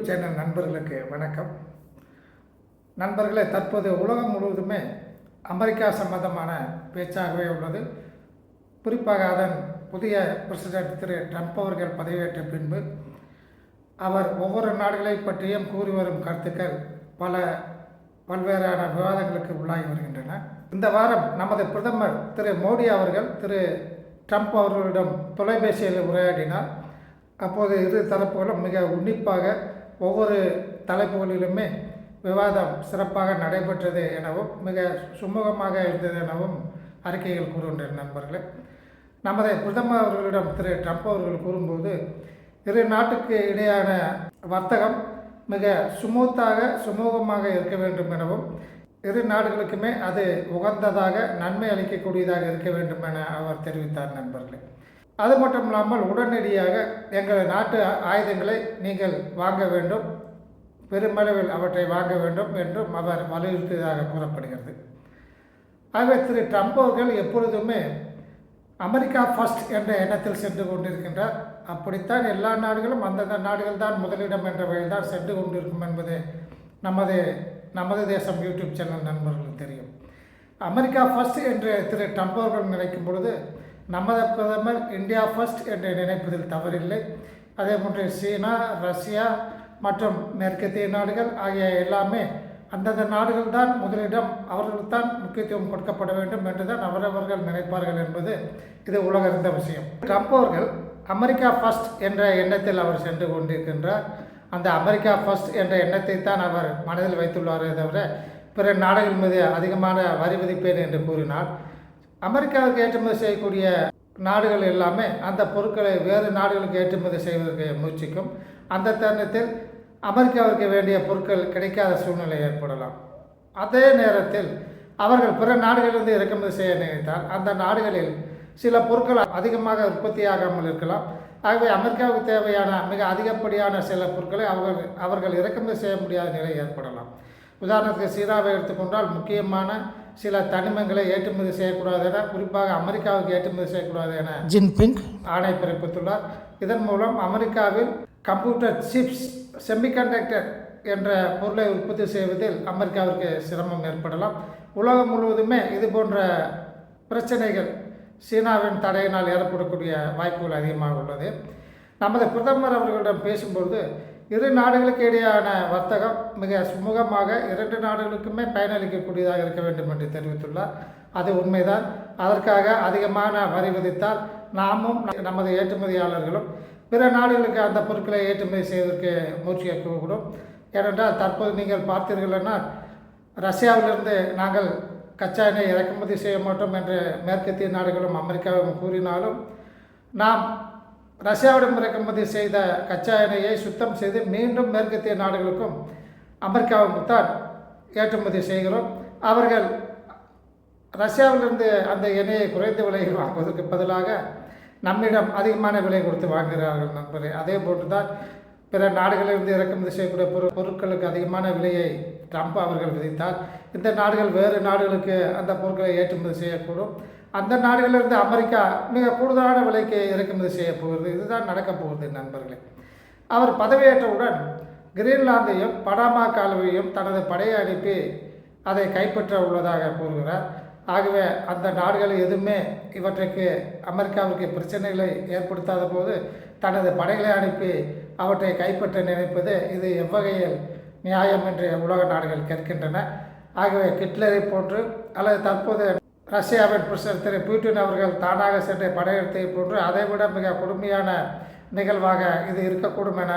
YouTube channel நண்பர்களுக்கு வணக்கம். நண்பர்களே, தற்போது உலகம் முழுவதுமே அமெரிக்கா சம்பந்தமான பேச்சாகவே உள்ளது. குறிப்பாக அதன் புதிய பிரசிடென்ட் திரு ட்ரம்ப் அவர்கள் பதவியேற்ற பின்பு அவர் ஒவ்வொரு நாடுகளை பற்றியும் கூறி வரும் கருத்துக்கள் பல்வேறான விவாதங்களுக்கு உள்ளாகி வருகின்றன. இந்த வாரம் நமது பிரதமர் திரு மோடி அவர்கள் திரு ட்ரம்ப் அவர்களிடம் தொலைபேசியில் உரையாடினார். அப்போது இரு தரப்புகளும் மிக உன்னிப்பாக ஒவ்வொரு தலைப்புகளிலுமே விவாதம் சிறப்பாக நடைபெற்றது எனவும் மிக சுமூகமாக இருந்தது எனவும் அறிக்கைகள் கூறுகின்றன. நண்பர்களே, நமது பிரதமர் அவர்களிடம் திரு ட்ரம்ப் அவர்கள் கூறும்போது இரு நாட்டுக்கு இடையான வர்த்தகம் மிக சுமூகமாக இருக்க வேண்டும் எனவும் இரு நாடுகளுக்குமே அது உகந்ததாக நன்மை அளிக்கக்கூடியதாக இருக்க வேண்டும் என அவர் தெரிவித்தார். நண்பர்களே, அது மட்டும் இல்லாமல் உடனடியாக எங்கள் நாட்டு ஆயுதங்களை நீங்கள் வாங்க வேண்டும், பெருமளவில் அவற்றை வாங்க வேண்டும் என்றும் அவர் வலியுறுத்தியதாக கூறப்படுகிறது. ஆகவே திரு ட்ரம்ப் அவர்கள் எப்பொழுதுமே அமெரிக்கா ஃபர்ஸ்ட் என்ற எண்ணத்தில் சென்று கொண்டிருக்கின்றார். அப்படித்தான் எல்லா நாடுகளும் அந்தந்த நாடுகள் தான் முதலிடம் என்ற வகையில் தான் சென்று கொண்டிருக்கும் என்பது நமது தேசம் யூடியூப் சேனல் நண்பர்களுக்கு தெரியும். அமெரிக்கா ஃபர்ஸ்ட் என்று திரு ட்ரம்ப் அவர்கள் நினைக்கும் பொழுது நமது பிரதமர் இந்தியா ஃபர்ஸ்ட் என்று நினைப்பதில் தவறில்லை. அதே போன்று சீனா, ரஷ்யா மற்றும் மேற்கத்திய நாடுகள் ஆகிய எல்லாமே அந்தந்த நாடுகள் தான் முதலிடம், அவர்களுக்குத்தான் முக்கியத்துவம் கொடுக்கப்பட வேண்டும் என்று தான் அவரவர்கள் நினைப்பார்கள் என்பது இது உலகறிந்த விஷயம். ட்ரம்ப் அவர்கள் அமெரிக்கா ஃபர்ஸ்ட் என்ற எண்ணத்தில் அவர் சென்று கொண்டிருக்கின்றார். அந்த அமெரிக்கா ஃபர்ஸ்ட் என்ற எண்ணத்தை தான் அவர் மனதில் வைத்துள்ளாரே தவிர பிற நாடுகள் மீது அதிகமான வரி விதிப்பேன் என்று கூறினார். அமெரிக்காவுக்கு ஏற்றுமதி செய்யக்கூடிய நாடுகள் எல்லாமே அந்த பொருட்களை வேறு நாடுகளுக்கு ஏற்றுமதி செய்வதற்கு முயற்சிக்கும். அந்த தருணத்தில் அமெரிக்காவிற்கு வேண்டிய பொருட்கள் கிடைக்காத சூழ்நிலை ஏற்படலாம். அதே நேரத்தில் அவர்கள் பிற நாடுகளிலிருந்து இறக்குமதி செய்ய நினைத்தால் அந்த நாடுகளில் சில பொருட்கள் அதிகமாக உற்பத்தியாகாமல் இருக்கலாம். ஆகவே அமெரிக்காவுக்கு தேவையான மிக அதிகப்படியான சில பொருட்களை அவர்கள் இறக்குமதி செய்ய முடியாத நிலை ஏற்படலாம். உதாரணத்துக்கு சீனாவை எடுத்துக்கொண்டால் முக்கியமான சில தனிமங்களை ஏற்றுமதி செய்யக்கூடாது என, குறிப்பாக அமெரிக்காவுக்கு ஏற்றுமதி செய்யக்கூடாது என ஜின்பிங் ஆணை பிறப்பித்துள்ளார். இதன் மூலம் அமெரிக்காவில் கம்ப்யூட்டர் சிப்ஸ், செமிகண்டக்டர் என்ற பொருளை உற்பத்தி செய்வதில் அமெரிக்காவிற்கு சிரமம் ஏற்படலாம். உலகம் முழுவதுமே இது போன்ற பிரச்சனைகள் சீனாவின் தடையினால் ஏற்படக்கூடிய வாய்ப்புகள் அதிகமாக உள்ளது. நமது பிரதமர் அவர்களிடம் பேசும்போது இரு நாடுகளுக்கு இடையான வர்த்தகம் மிக சுமூகமாக இரண்டு நாடுகளுக்குமே பயனளிக்கக்கூடியதாக இருக்க வேண்டும் என்று தெரிவித்துள்ளார். அது உண்மைதான். அதற்காக அதிகமான வரி விதித்தால் நாமும் நமது ஏற்றுமதியாளர்களும் பிற நாடுகளுக்கு அந்த பொருட்களை ஏற்றுமதி செய்வதற்கு முயற்சிக்கக்கூடும். ஏனென்றால் தற்போது நீங்கள் பார்த்தீர்கள்னால் ரஷ்யாவிலிருந்து நாங்கள் கச்சா எண்ணெய் இறக்குமதி செய்ய மாட்டோம் என்று மேற்கத்திய நாடுகளும் அமெரிக்காவும் கூறினாலும் நாம் ரஷ்யாவிடம் இறக்குமதி செய்த கச்சா எண்ணெயை சுத்தம் செய்து மீண்டும் மேற்கத்திய நாடுகளுக்கும் அமெரிக்காவுக்கு தான் ஏற்றுமதி செய்கிறோம். அவர்கள் ரஷ்யாவிலிருந்து அந்த எண்ணெயை குறைந்த விலையில் வாங்குவதற்கு பதிலாக நம்மிடம் அதிகமான விலை கொடுத்து வாங்குகிறார்கள். நண்பரே, அதே போன்று தான் பிற நாடுகளிலிருந்து இறக்குமதி செய்யக்கூடிய பொருட்களுக்கு அதிகமான விலையை ட்ரம்ப் அவர்கள் விதித்தால் இந்த நாடுகள் வேறு நாடுகளுக்கு அந்த பொருட்களை ஏற்றுமதி செய்யக்கூடும். அந்த நாடுகளிலிருந்து அமெரிக்கா மிக கூடுதலான விலைக்கு இறக்குமதி செய்ய போகிறது. இதுதான் நடக்கப் போகுது. நண்பர்களே, அவர் பதவியேற்றவுடன் கிரீன்லாந்தையும் பனாமா கால்வாயையும் தனது படையை அனுப்பி அதை கைப்பற்ற உள்ளதாக கூறுகிறார். ஆகவே அந்த நாடுகள் எதுவுமே இவற்றுக்கு அமெரிக்காவுக்கு பிரச்சனைகளை ஏற்படுத்தாத போது தனது படைகளை அனுப்பி அவற்றை கைப்பற்ற நினைப்பது இது எவ்வகையில் நியாயம் என்று உலக நாடுகள் கேட்கின்றன. ஆகவே ஹிட்லரை போன்று அல்லது தற்போது ரஷ்யாவின் பிரசிடென்ட் திரு புட்டின் அவர்கள் தானாக சென்று படையெடுத்ததை போன்று அதைவிட மிக கொடுமையான நிகழ்வாக இது இருக்கக்கூடும் என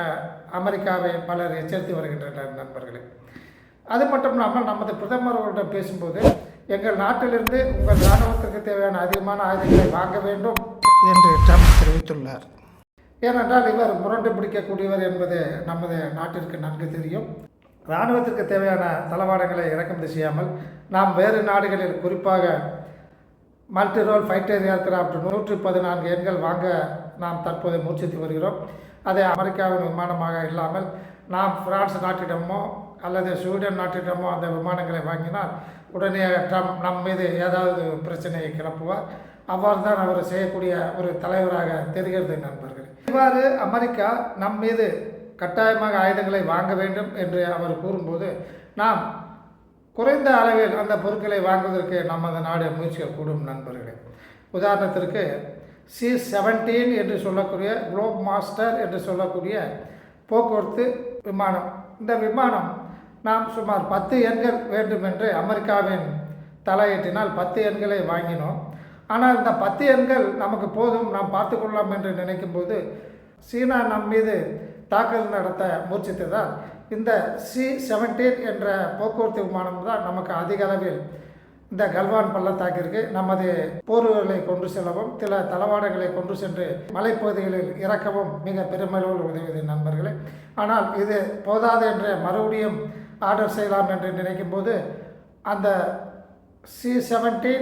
அமெரிக்காவை பலர் எச்சரித்து வருகின்றனர். நண்பர்களே, அது மட்டும் இல்லாமல் நமது பிரதமர் அவர்களிடம் பேசும்போது எங்கள் நாட்டிலிருந்து உங்கள் இராணுவத்திற்கு தேவையான அதிகமான ஆயுதங்களை வாங்க வேண்டும் என்று ட்ரம்ப் தெரிவித்துள்ளார். ஏனென்றால் இவர் முரண்டு பிடிக்கக்கூடியவர் என்பது நமது நாட்டிற்கு நன்கு தெரியும். இராணுவத்திற்கு தேவையான தளவாடங்களை இறக்குமதி செய்யாமல் நாம் வேறு நாடுகளில் குறிப்பாக மல்டி ரோல் ஃபைட்டர் ஏர்கிராஃப்ட் 114 எண்கள் வாங்க நாம் தற்போது முயற்சித்து வருகிறோம். அதை அமெரிக்காவின் விமானமாக இல்லாமல் நாம் பிரான்ஸ் நாட்டிடமோ அல்லது ஸ்வீடன் நாட்டிடமோ அந்த விமானங்களை வாங்கினால் உடனே ட்ரம்ப் நம் மீது ஏதாவது பிரச்சனையை கிளப்புவார். அவ்வாறு தான் அவர் செய்யக்கூடிய ஒரு தலைவராக தெரிகிறது. நண்பர்கள், இவ்வாறு அமெரிக்கா நம் மீது கட்டாயமாக ஆயுதங்களை வாங்க வேண்டும் என்று அவர் கூறும்போது நாம் குறைந்த அளவில் அந்த பொருட்களை வாங்குவதற்கு நமது நாடு முயற்சிக்கக்கூடும் நண்பர்களே. உதாரணத்திற்கு C-17 என்று சொல்லக்கூடிய குளோப் மாஸ்டர் என்று சொல்லக்கூடிய போக்குவரத்து விமானம். இந்த விமானம் நாம் சுமார் 10 எண்கள் வேண்டும் என்று அமெரிக்காவின் தலையீட்டினால் 10 எண்களை வாங்கினோம். ஆனால் இந்த 10 எண்கள் நமக்கு போதும், நாம் பார்த்துக்கொள்ளலாம் என்று நினைக்கும்போது சீனா நம் மீது தாக்குதல் நடத்த முயற்சித்ததால் இந்த C-17 என்ற போக்குவரத்து விமானம் தான் நமக்கு அதிக அளவில் இந்த கல்வான் பள்ளத்தாக்கிற்கு நமது போர்களை கொண்டு செல்லவும் சில தளவாடங்களை கொண்டு சென்று மலைப்பகுதிகளில் இறக்கவும் மிக பெருமளவில் உதவியது நண்பர்களே. ஆனால் இது போதாது என்று மறுபடியும் ஆர்டர் செய்யலாம் என்று நினைக்கும் போது அந்த C-17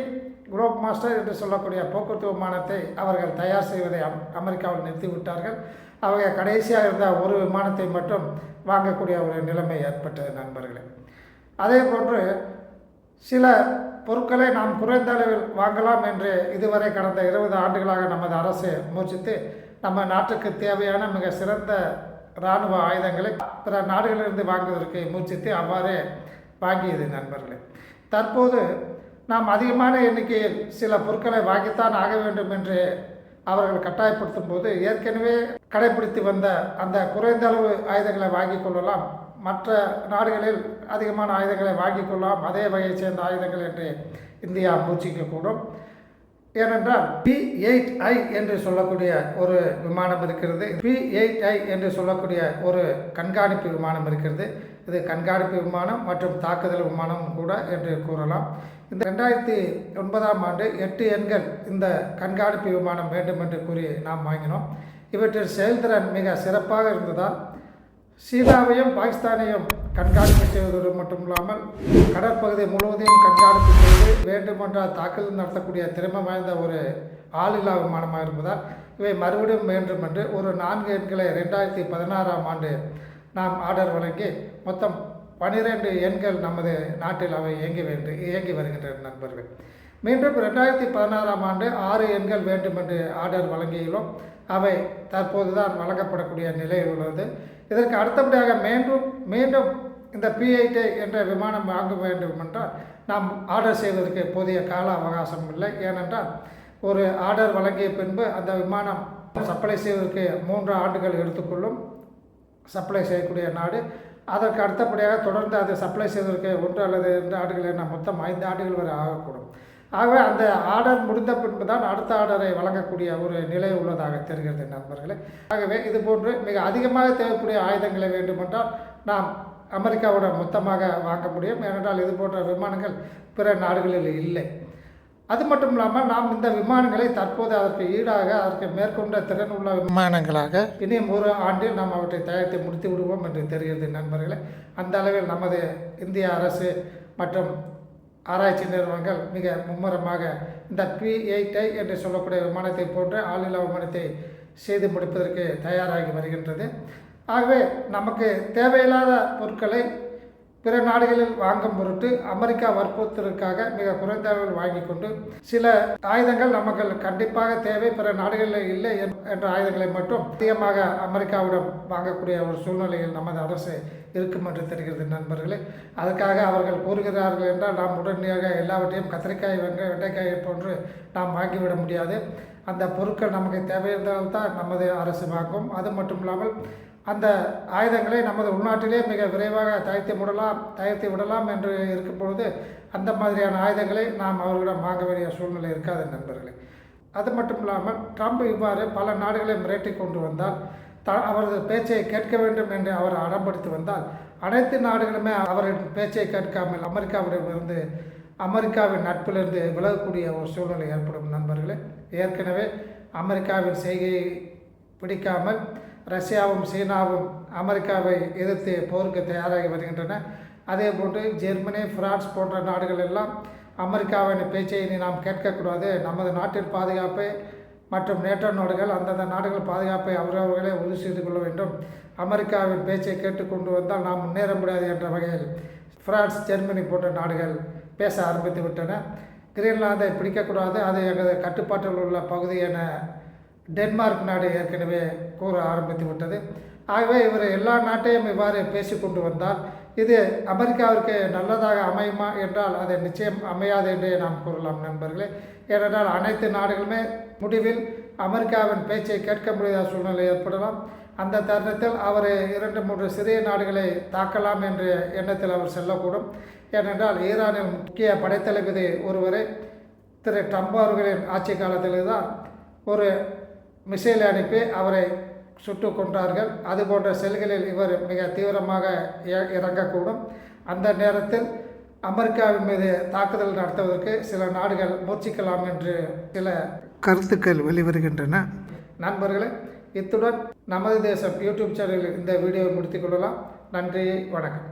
குளோப் மாஸ்டர் என்று சொல்லக்கூடிய போக்குவரத்து விமானத்தை அவர்கள் தயார் செய்வதை அமெரிக்காவில் நிறுத்திவிட்டார்கள். அவங்க கடைசியாக இருந்த ஒரு விமானத்தை மட்டும் வாங்கக்கூடிய ஒரு நிலைமை ஏற்பட்டது நண்பர்களே. அதே போன்று சில பொருட்களை நாம் குறைந்த அளவில் வாங்கலாம் என்று இதுவரை கடந்த 20 ஆண்டுகளாக நமது அரசு முயற்சித்து நம்ம நாட்டுக்கு தேவையான மிக சிறந்த இராணுவ ஆயுதங்களை பிற நாடுகளிலிருந்து வாங்குவதற்கு முயற்சித்து அவ்வாறே வாங்கியது நண்பர்களே. தற்போது நாம் அதிகமான எண்ணிக்கையில் சில பொருட்களை வாங்கித்தான் ஆக வேண்டும் என்று அவர்கள் கட்டாயப்படுத்தும் போது ஏற்கனவே கடைபிடித்து வந்த அந்த குறைந்த அளவு ஆயுதங்களை வாங்கி கொள்ளலாம், மற்ற நாடுகளில் அதிகமான ஆயுதங்களை வாங்கி கொள்ளலாம், அதே வகையை சேர்ந்த ஆயுதங்கள் என்று இந்தியா முயற்சிக்கக்கூடும். ஏனென்றால் P-8I என்று சொல்லக்கூடிய ஒரு விமானம் இருக்கிறது. P-8I என்று சொல்லக்கூடிய ஒரு கண்காணிப்பு விமானம் இருக்கிறது. இது கண்காணிப்பு விமானம் மற்றும் தாக்குதல் விமானம் கூட என்று கூறலாம். இந்த 2009ஆம் ஆண்டு 8 எண்கள் இந்த கண்காணிப்பு விமானம் வேண்டும் என்று கூறி நாம் வாங்கினோம். இவற்றின் செயல்திறன் மிக சிறப்பாக இருந்ததால் சீனாவையும் பாகிஸ்தானையும் கண்காணிப்பு செய்வதோடு மட்டுமில்லாமல் கடற்பகுதி முழுவதையும் கண்காணிப்பு செய்து வேண்டுமென்றால் தாக்குதல் நடத்தக்கூடிய திறமை வாய்ந்த ஒரு ஆளில்லா விமானமாக இருப்பதால் இவை மறுபடியும் வேண்டும் என்று ஒரு 4 எண்களை 2016ஆம் ஆண்டு நாம் ஆர்டர் வழங்கி மொத்தம் 12 எண்கள் நமது நாட்டில் அவை இயங்கி வருகின்றன நண்பர்கள். மீண்டும் 2016ஆம் ஆண்டு 6 எண்கள் வேண்டும் என்று ஆர்டர் வழங்கியுள்ளோம். அவை தற்போது தான் வழங்கப்படக்கூடிய நிலையில் உள்ளது. இதற்கு அடுத்தபடியாக மீண்டும் இந்த P-8 என்ற விமானம் வாங்க வேண்டும் என்றால் நாம் ஆர்டர் செய்வதற்கு போதிய கால அவகாசம் இல்லை. ஏனென்றால் ஒரு ஆர்டர் வழங்கிய பின்பு அந்த விமானம் சப்ளை செய்வதற்கு 3 ஆண்டுகள் எடுத்துக்கொள்ளும் சப்ளை செய்யக்கூடிய நாடு. அதற்கு அடுத்தபடியாக தொடர்ந்து அதை சப்ளை செய்வதற்கு 1 அல்லது 2 ஆண்டுகள் என மொத்தம் 5 ஆண்டுகள் வரை ஆகக்கூடும். ஆகவே அந்த ஆர்டர் முடிந்த பின்பு தான் அடுத்த ஆர்டரை வழங்கக்கூடிய ஒரு நிலை உள்ளதாக தெரிகிறது நண்பர்களே. ஆகவே இதுபோன்று மிக அதிகமாக தேவைக்கூடிய ஆயுதங்களை வேண்டுமென்றால் நாம் அமெரிக்காவோட மொத்தமாக வாங்க முடியும். ஏனென்றால் இது போன்ற விமானங்கள் பிற நாடுகளில் இல்லை. அது மட்டும் இல்லாமல் நாம் இந்த விமானங்களை தற்போது அதற்கு ஈடாக அதற்கு மேற்கொண்ட திறன் உள்ள விமானங்களாக இனியும் 1 ஆண்டில் நாம் அவற்றை தயாரித்து முடித்து விடுவோம் என்று தெரிகிறது நண்பர்களே. அந்த அளவில் நமது இந்திய அரசு மற்றும் ஆராய்ச்சி நிறுவனங்கள் மிக மும்முரமாக இந்த P-8I என்று சொல்லக்கூடிய விமானத்தை போன்ற ஆளில்லா விமானத்தை செய்து முடிப்பதற்கு தயாராகி வருகின்றது. ஆகவே நமக்கு தேவையில்லாத பொருட்களை பிற நாடுகளில் வாங்கும் பொருட்டு அமெரிக்கா வற்புறுத்தலுக்காக மிக குறைந்த அளவில் வாங்கி கொண்டு சில ஆயுதங்கள் நமக்கு கண்டிப்பாக தேவை, பிற நாடுகளில் இல்லை என்ற ஆயுதங்களை மட்டும் அதிகமாக அமெரிக்காவிடம் வாங்கக்கூடிய ஒரு சூழ்நிலையில் நமது அரசு இருக்கும் என்று தெரிகிறது நண்பர்களே. அதுக்காக அவர்கள் கூறுகிறார்கள் என்றால் நாம் உடனடியாக எல்லாவற்றையும் கத்திரிக்காய் வெண்டைக்காயை போன்று நாம் வாங்கிவிட முடியாது. அந்த பொருட்கள் நமக்கு தேவையிருந்தால் தான் நமது அரசு வாங்கும். அது மட்டும் இல்லாமல் அந்த ஆயுதங்களை நமது உள்நாட்டிலே மிக விரைவாக தயாரித்து விடலாம் என்று இருக்கும் பொழுது அந்த மாதிரியான ஆயுதங்களை நாம் அவர்களிடம் வாங்க வேண்டிய சூழ்நிலை இருக்காது நண்பர்களே. அது மட்டும் இல்லாமல் ட்ரம்ப் இவ்வாறு பல நாடுகளை மிரட்டி கொண்டு வந்தால் அவரது பேச்சை கேட்க வேண்டும் என்று அவர் அடம்பிடித்து வந்தால் அனைத்து நாடுகளுமே அவரின் பேச்சை கேட்காமல் அமெரிக்காவிடமிருந்து அமெரிக்காவின் நட்பிலிருந்து விலகக்கூடிய ஒரு சூழ்நிலை ஏற்படும் நண்பர்களே. ஏற்கனவே அமெரிக்காவின் செய்கையை பிடிக்காமல் ரஷ்யாவும் சீனாவும் அமெரிக்காவை எதிர்த்து போருக்கு தயாராகி வருகின்றன. அதே போன்று ஜெர்மனி, பிரான்ஸ் போன்ற நாடுகள் எல்லாம் அமெரிக்காவின் பேச்சை இனி நாம் கேட்கக்கூடாது, நமது நாட்டின் பாதுகாப்பை மற்றும் நேட்டோ நாடுகள் அந்தந்த நாடுகள் பாதுகாப்பை அவர்களே உறுதி செய்து கொள்ள வேண்டும், அமெரிக்காவின் பேச்சை கேட்டுக்கொண்டு வந்தால் நாம் முன்னேற முடியாது என்ற வகையில் பிரான்ஸ், ஜெர்மனி போன்ற நாடுகள் பேச ஆரம்பித்து விட்டன. கிரீன்லாந்தை பிடிக்கக்கூடாது, அது எங்களது கட்டுப்பாட்டில் உள்ள பகுதி என டென்மார்க் நாடு ஏற்கனவே கூற ஆரம்பித்து விட்டது. ஆகவே இவர் எல்லா நாட்டையும் இவ்வாறு பேசி கொண்டு வந்தால் இது அமெரிக்காவிற்கு நல்லதாக அமையுமா என்றால் அது நிச்சயம் அமையாது என்றே நாம் கூறலாம் நண்பர்களே. ஏனென்றால் அனைத்து நாடுகளுமே முடிவில் அமெரிக்காவின் பேச்சை கேட்க முடியாத சூழ்நிலை ஏற்படலாம். அந்த தருணத்தில் அவர் 2-3 சிறிய நாடுகளை தாக்கலாம் என்ற எண்ணத்தில் அவர் செல்லக்கூடும். ஏனென்றால் ஈரானின் முக்கிய படைத்தளபதி ஒருவரை திரு ட்ரம்ப் அவர்களின் ஆட்சி காலத்தில் தான் ஒரு மிசைலை அனுப்பி அவரை சுட்டு கொன்றார்கள். அதுபோன்ற செயல்களில் இவர் மிக தீவிரமாக இறங்கக்கூடும். அந்த நேரத்தில் அமெரிக்காவின் மீது தாக்குதல் நடத்துவதற்கு சில நாடுகள் முயற்சிக்கலாம் என்று சில கருத்துக்கள் வெளிவருகின்றன. நண்பர்களே, இத்துடன் நமது தேசம் யூடியூப் சேனலில் இந்த வீடியோவை முடித்துக் கொள்ளலாம். நன்றி, வணக்கம்.